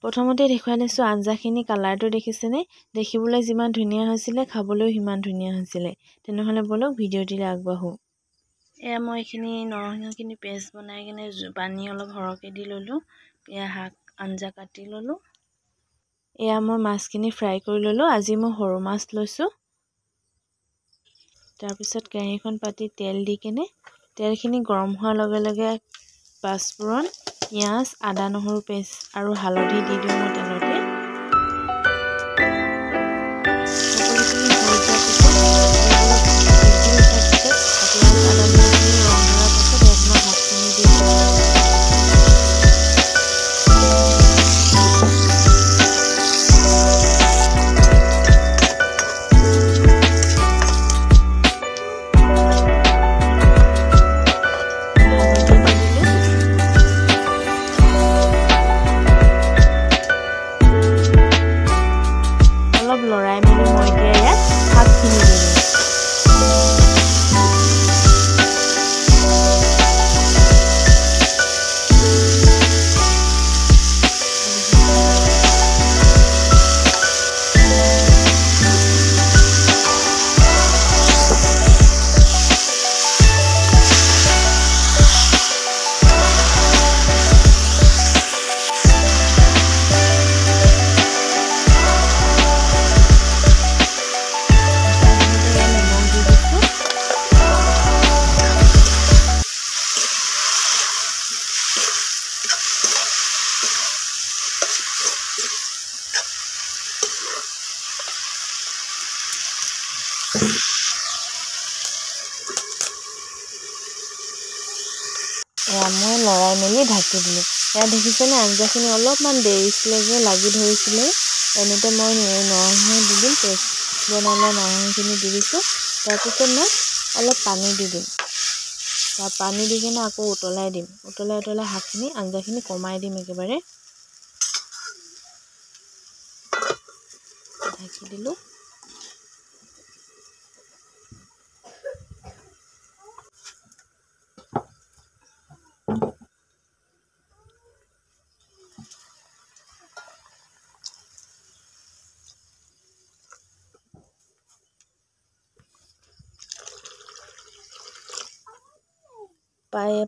প্ৰথমতে দেখুৱাই লৈছোঁ আঞ্জাখিনি কালাৰটো দেখিছেনে দেখিবলৈ যিমান ধুনীয়া হৈছিলে খাবলৈও সিমান ধুনীয়া হৈছিলে তেনেহ'লে বলক ভিডিঅ'টিলৈ আগবাঢ়ো এয়া মই এইখিনি নৰসিংহখিনি পেষ্ট বনাই কিনে পানী অলপ সৰহকৈ দি ল'লোঁ এয়া শাক আঞ্জা কাটি ল'লোঁ এয়া মই মাছখিনি ফ্ৰাই কৰি ল'লোঁ আজি মই সৰু মাছ লৈছোঁ তাৰপিছত কেৰাহীখন পাতি তেল দি কিনে তেলখিনি গৰম হোৱাৰ লগে লগে পাঁচফোৰণ পিঁয়াজ আদা নহৰু পেষ্ট আৰু হালধি দি দিওঁ মই তেলতে সকলোখিনি হৈ যোৱাৰ পিছত লৰাই মেলি মই এতিয়া ইয়াত শাকখিনি দি দিম মই লৰাই মেলি ঢাকি দিলোঁ এয়া দেখিছেনে আঞ্জাখিনি অলপমান দেৰিছিলেগৈ লাগি ধৰিছিলে এনেতে মই নৰসিংহ দি দিম পেষ্ট বনাই লোৱা নৰসিংহখিনি দি দিছোঁ তাৰপিছত মই অলপ পানী দি দিম পানী দি কিনে আকৌ উতলাই দিম উতলাই শাকখিনি আঞ্জাখিনি কমাই দিম একেবাৰে ঢাকি দিলোঁ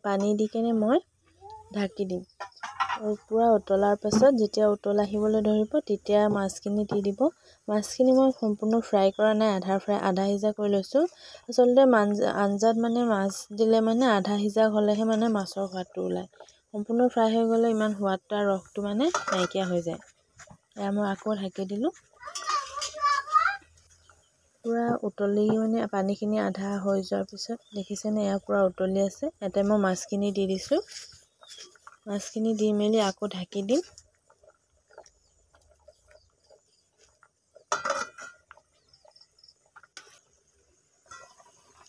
পানী দি কিনে মই ঢাকি দিম আৰু পূৰা উতলাৰ পাছত যেতিয়া উতল আহিবলৈ ধৰিব তেতিয়া মাছখিনি দি দিব মাছখিনি মই সম্পূৰ্ণ ফ্ৰাই কৰা নাই আধা সিজা কৰি লৈছোঁ আচলতে আঞ্জাত মানে মাছ দিলে মানে আধা সিজা হ'লেহে মানে মাছৰ সোৱাদটো ওলায় সম্পূৰ্ণ ফ্ৰাই হৈ গ'লে ইমান সোৱাদটা ৰসটো মানে নাইকিয়া হৈ যায় এয়া মই আকৌ ঢাকি দিলোঁ পূৰা উতলি মানে পানীখিনি আধা হৈ যোৱাৰ পিছত দেখিছেনে এয়া পূৰা উতলি আছে ইয়াতে মই মাছখিনি দি দিছোঁ মাছখিনি দি মেলি আকৌ ঢাকি দিম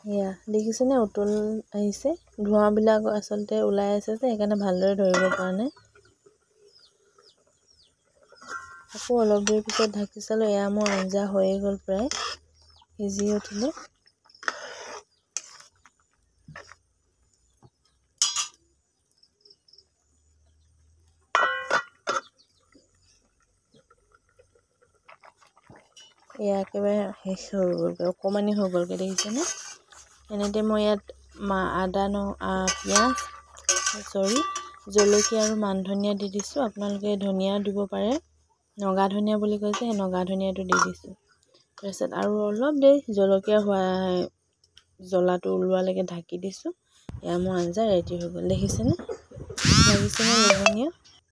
এয়া দেখিছেনে উতল আহিছে ধোঁৱাবিলাক আচলতে ওলাই আছে যে সেইকাৰণে ভালদৰে ধৰিব পৰা নাই আকৌ অলপ দেৰি পিছত ঢাকি চালোঁ এয়া মোৰ আঞ্জা হৈয়ে গ'ল প্ৰায় সিজি উঠিলে এয়া একেবাৰে শেষ হৈ গ'লগৈ অকণমানি হৈ গ'লগৈ দেখিছেনে এনেতে মই ইয়াত পিঁয়াজ জলকীয়া আৰু মান ধনিয়া দি দিছোঁ আপোনালোকে ধনিয়াও দিব পাৰে নগা ধনিয়া বুলি কৈছে সেই নগা ধনিয়াটো দি দিছোঁ তাৰপিছত আৰু অলপ দেৰি জলকীয়া জ্বলাটো ওলোৱালৈকে ঢাকি দিছোঁ এয়া মোৰ আঞ্জা ৰেডি হৈ গ'ল দেখিছেনে লাগিছেনে লোভনীয়